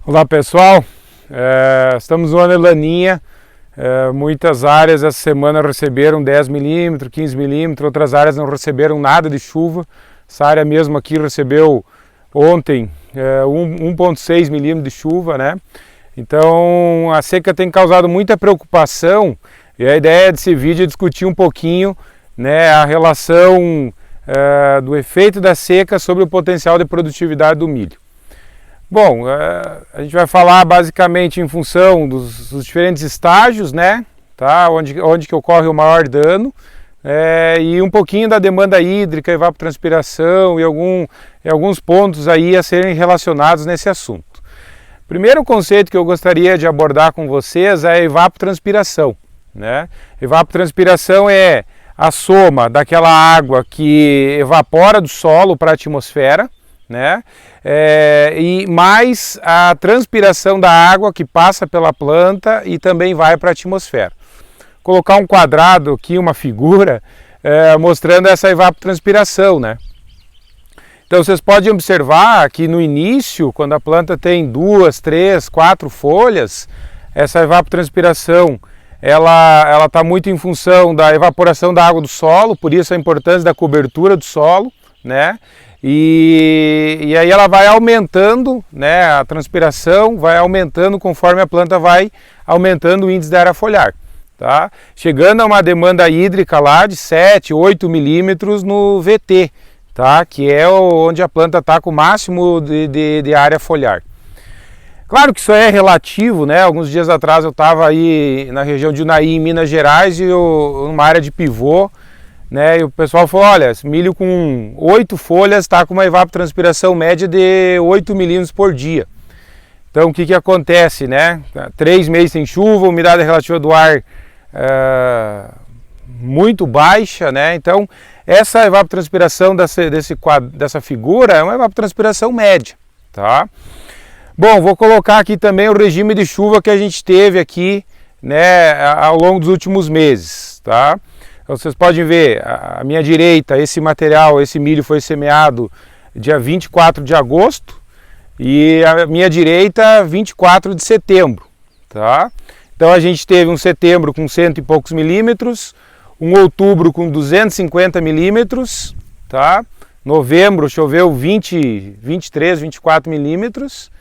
Olá pessoal, estamos no ano de laninha, muitas áreas essa semana receberam 10 milímetros, 15 milímetros, outras áreas não receberam nada de chuva. Essa área mesmo aqui recebeu ontem 1,6 milímetros de chuva, né? Então a seca tem causado muita preocupação e a ideia desse vídeo é discutir um pouquinho, né, a relação do efeito da seca sobre o potencial de produtividade do milho. Bom, a gente vai falar basicamente em função dos diferentes estágios, né? Tá? Onde que ocorre o maior dano, e um pouquinho da demanda hídrica, evapotranspiração e alguns pontos aí a serem relacionados nesse assunto. Primeiro conceito que eu gostaria de abordar com vocês é a evapotranspiração, né? Evapotranspiração é a soma daquela água que evapora do solo para a atmosfera, né? E mais a transpiração da água que passa pela planta e também vai para a atmosfera. Colocar um quadrado aqui, uma figura, mostrando essa evapotranspiração, né? Então vocês podem observar que no início, quando a planta tem 2, 3, 4 folhas, essa evapotranspiração ela está muito em função da evaporação da água do solo, por isso a importância da cobertura do solo, né? E aí ela vai aumentando, né, a transpiração vai aumentando conforme a planta vai aumentando o índice da área foliar, tá? Chegando a uma demanda hídrica lá de 7, 8 milímetros no VT, tá? Que é onde a planta está com o máximo de área foliar. Claro que isso é relativo, né? Alguns dias atrás eu estava aí na região de Unai, em Minas Gerais, e numa área de pivô, né, e o pessoal falou, olha, milho com 8 folhas está com uma evapotranspiração média de 8 milímetros por dia. Então o que acontece, né? 3 meses sem chuva, umidade relativa do ar muito baixa, né? Então essa evapotranspiração dessa figura é uma evapotranspiração média, tá? Bom, vou colocar aqui também o regime de chuva que a gente teve aqui, né, ao longo dos últimos meses, tá? Então vocês podem ver, à minha direita, esse material, esse milho foi semeado dia 24 de agosto e à minha direita 24 de setembro, tá? Então a gente teve um setembro com 100 e poucos milímetros, um outubro com 250 milímetros, tá? Novembro choveu 23, 24 milímetros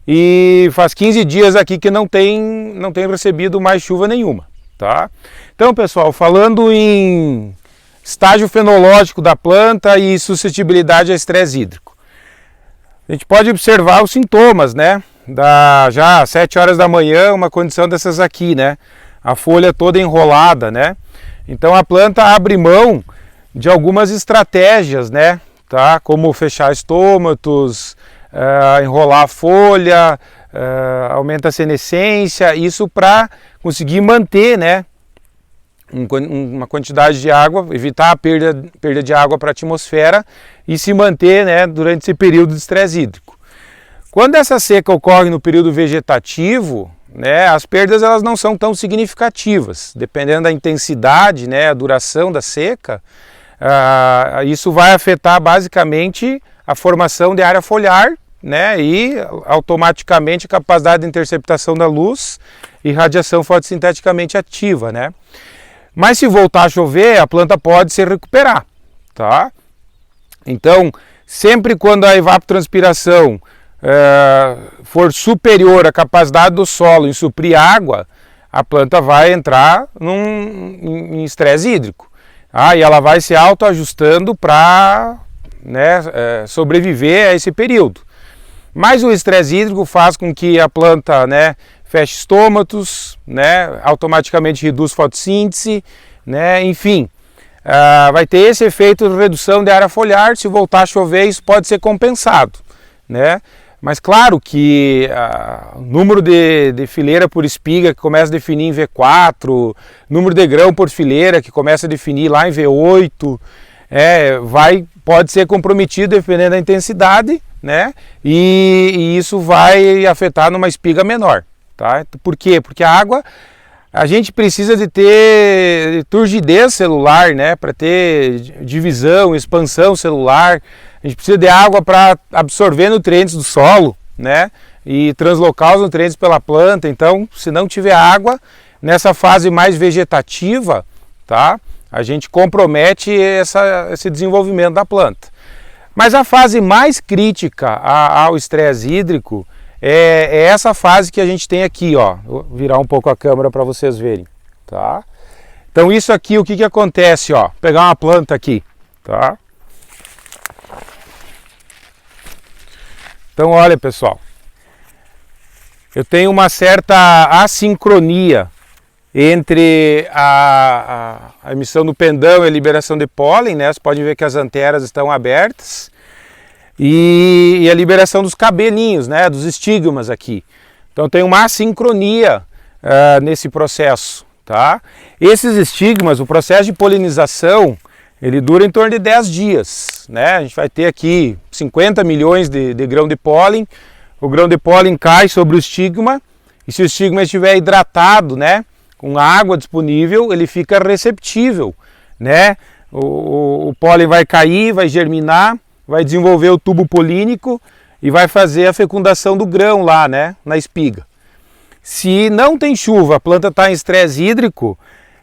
e faz 15 dias aqui que não tem recebido mais chuva nenhuma. Tá? Então pessoal, falando em estágio fenológico da planta e suscetibilidade a estresse hídrico, a gente pode observar os sintomas, né? Já às 7 horas da manhã, uma condição dessas aqui, né? A folha toda enrolada, né? Então a planta abre mão de algumas estratégias, né? Tá? Como fechar estômatos, enrolar a folha, aumenta a senescência, isso para conseguir manter, né, uma quantidade de água, evitar a perda de água para a atmosfera e se manter, né, durante esse período de estresse hídrico. Quando essa seca ocorre no período vegetativo, né, as perdas elas não são tão significativas, dependendo da intensidade, né, a duração da seca, isso vai afetar basicamente a formação de área foliar, né, e automaticamente a capacidade de interceptação da luz e radiação fotossinteticamente ativa, né? Mas se voltar a chover, a planta pode se recuperar, tá? Então, sempre quando a evapotranspiração for superior à capacidade do solo em suprir água, a planta vai entrar em estresse hídrico. E ela vai se autoajustando para, né, sobreviver a esse período. Mas o estresse hídrico faz com que a planta, né, feche estômatos, né, automaticamente reduz fotossíntese, né, enfim, vai ter esse efeito de redução de área foliar. Se voltar a chover, isso pode ser compensado, né? Mas claro que o número de fileira por espiga que começa a definir em V4, número de grão por fileira que começa a definir lá em V8, pode ser comprometido dependendo da intensidade, né? E isso vai afetar numa espiga menor, tá? Por quê? Porque a água, a gente precisa de ter turgidez celular, né? Para ter divisão, expansão celular. A gente precisa de água para absorver nutrientes do solo, né, e translocar os nutrientes pela planta. Então, se não tiver água, nessa fase mais vegetativa, tá, a gente compromete esse desenvolvimento da planta. Mas a fase mais crítica ao estresse hídrico é essa fase que a gente tem aqui, ó. Vou virar um pouco a câmera para vocês verem, tá? Então isso aqui, o que acontece, ó? Vou pegar uma planta aqui, tá? Então olha, pessoal, eu tenho uma certa assincronia entre a emissão do pendão e a liberação de pólen, né? Vocês podem ver que as anteras estão abertas, e a liberação dos cabelinhos, né? Dos estigmas aqui. Então tem uma assincronia nesse processo, tá? Esses estigmas, o processo de polinização, ele dura em torno de 10 dias, né? A gente vai ter aqui 50 milhões de grão de pólen. O grão de pólen cai sobre o estigma, e se o estigma estiver hidratado, né, com água disponível, ele fica receptível, né? O pólen vai cair, vai germinar, vai desenvolver o tubo polínico e vai fazer a fecundação do grão lá, né, na espiga. Se não tem chuva, a planta está em estresse hídrico,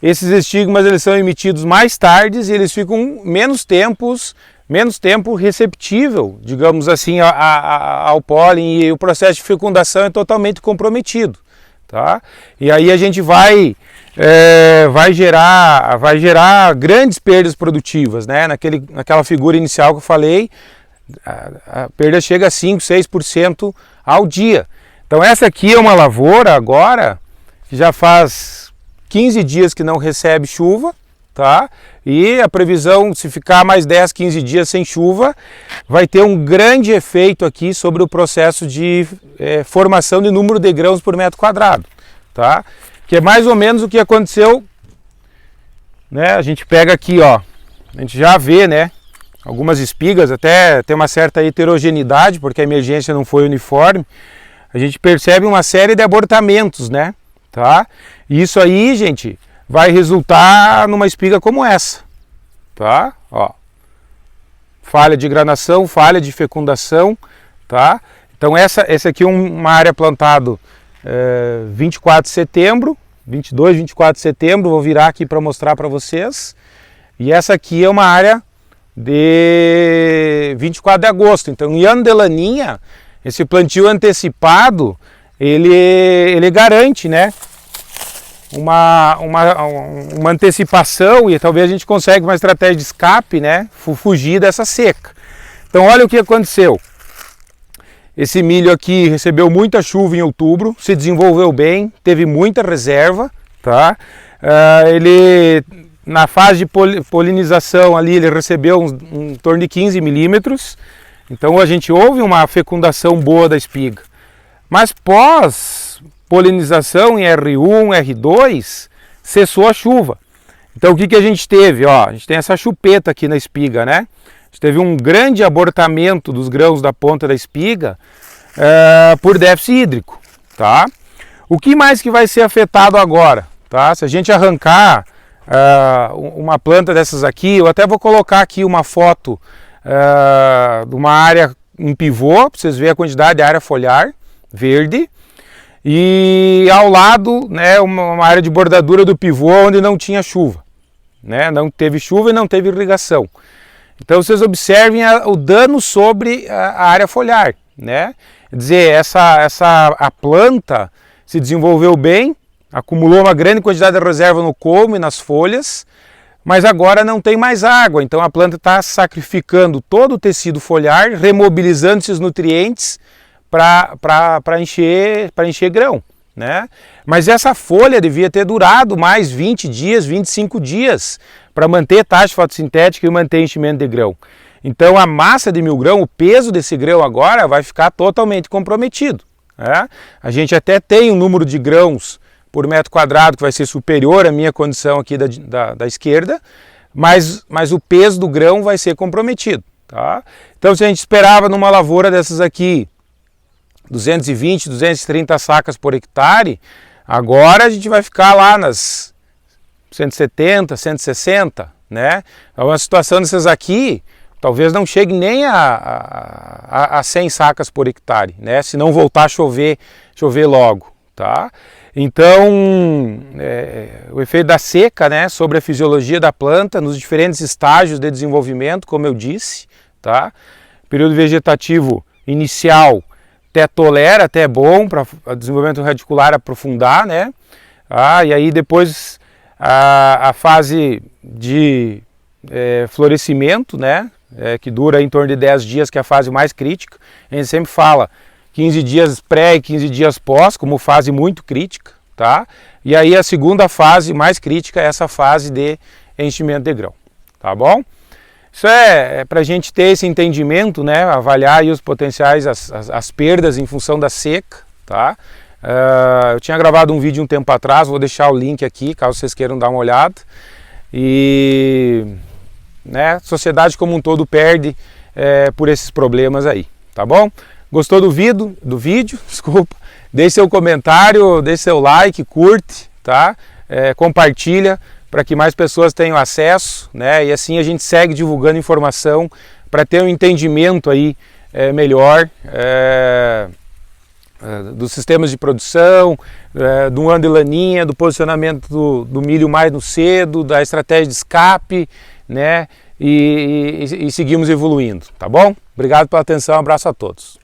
esses estigmas eles são emitidos mais tarde e eles ficam menos tempo receptível, digamos assim, ao pólen, e o processo de fecundação é totalmente comprometido, tá? E aí a gente vai gerar grandes perdas produtivas, né? Naquela figura inicial que eu falei, a perda chega a 5, 6% ao dia. Então essa aqui é uma lavoura agora que já faz 15 dias que não recebe chuva, tá? E a previsão, se ficar mais 10, 15 dias sem chuva, vai ter um grande efeito aqui sobre o processo de formação de número de grãos por metro quadrado, tá? Que é mais ou menos o que aconteceu, né? A gente pega aqui, ó, a gente já vê, né, algumas espigas, até tem uma certa heterogeneidade, porque a emergência não foi uniforme. A gente percebe uma série de abortamentos, né, tá? E isso aí, gente, vai resultar numa espiga como essa, tá? Ó, falha de granação, falha de fecundação, tá? Então essa aqui é uma área plantada 24 de setembro, 22, 24 de setembro, vou virar aqui para mostrar para vocês. E essa aqui é uma área de 24 de agosto. Então, em ano de laninha, esse plantio antecipado, ele garante, né, uma antecipação, e talvez a gente consiga uma estratégia de escape, né, fugir dessa seca. Então olha o que aconteceu. Esse milho aqui recebeu muita chuva em outubro, se desenvolveu bem, teve muita reserva, tá? Ele, na fase de polinização ali, ele recebeu em torno de 15 milímetros, então a gente houve uma fecundação boa da espiga. Mas pós polinização em R1, R2, cessou a chuva. Então o que a gente teve? Ó, a gente tem essa chupeta aqui na espiga, né? A gente teve um grande abortamento dos grãos da ponta da espiga por déficit hídrico, tá? O que mais que vai ser afetado agora, tá? Se a gente arrancar uma planta dessas aqui, eu até vou colocar aqui uma foto de uma área em pivô, para vocês verem a quantidade de área foliar verde, e ao lado, né, uma área de bordadura do pivô onde não tinha chuva, né? Não teve chuva e não teve irrigação. Então vocês observem o dano sobre a área foliar, né? Quer dizer, a planta se desenvolveu bem, acumulou uma grande quantidade de reserva no colmo e nas folhas, mas agora não tem mais água, então a planta está sacrificando todo o tecido foliar, remobilizando esses nutrientes para encher grão, né? Mas essa folha devia ter durado mais 20 dias, 25 dias, para manter taxa fotossintética e manter enchimento de grão. Então a massa de 1000 grãos, o peso desse grão agora vai ficar totalmente comprometido, né? A gente até tem um número de grãos por metro quadrado que vai ser superior à minha condição aqui da esquerda, mas o peso do grão vai ser comprometido, tá? Então se a gente esperava numa lavoura dessas aqui 220, 230 sacas por hectare, agora a gente vai ficar lá nas 170, 160, né? É uma situação dessas aqui, talvez não chegue nem a 100 sacas por hectare, né? Se não voltar a chover logo, tá? Então, o efeito da seca, né, sobre a fisiologia da planta nos diferentes estágios de desenvolvimento, como eu disse, tá? Período vegetativo inicial até tolera, até é bom para o desenvolvimento radicular aprofundar, né? E aí depois a fase de florescimento, né? Que dura em torno de 10 dias, que é a fase mais crítica. A gente sempre fala 15 dias pré e 15 dias pós, como fase muito crítica, tá? E aí a segunda fase mais crítica é essa fase de enchimento de grão, tá bom? Isso é para a gente ter esse entendimento, né? Avaliar aí os potenciais, as perdas em função da seca, tá? Eu tinha gravado um vídeo um tempo atrás, vou deixar o link aqui, caso vocês queiram dar uma olhada. E, né, a sociedade como um todo perde por esses problemas aí, tá bom? Gostou do vídeo? Desculpa. Deixe seu comentário, deixe seu like, curte, tá? Compartilha para que mais pessoas tenham acesso, né? E assim a gente segue divulgando informação para ter um entendimento aí melhor dos sistemas de produção, do ano de laninha, do posicionamento do milho mais no cedo, da estratégia de escape, né? E seguimos evoluindo, tá bom? Obrigado pela atenção, um abraço a todos.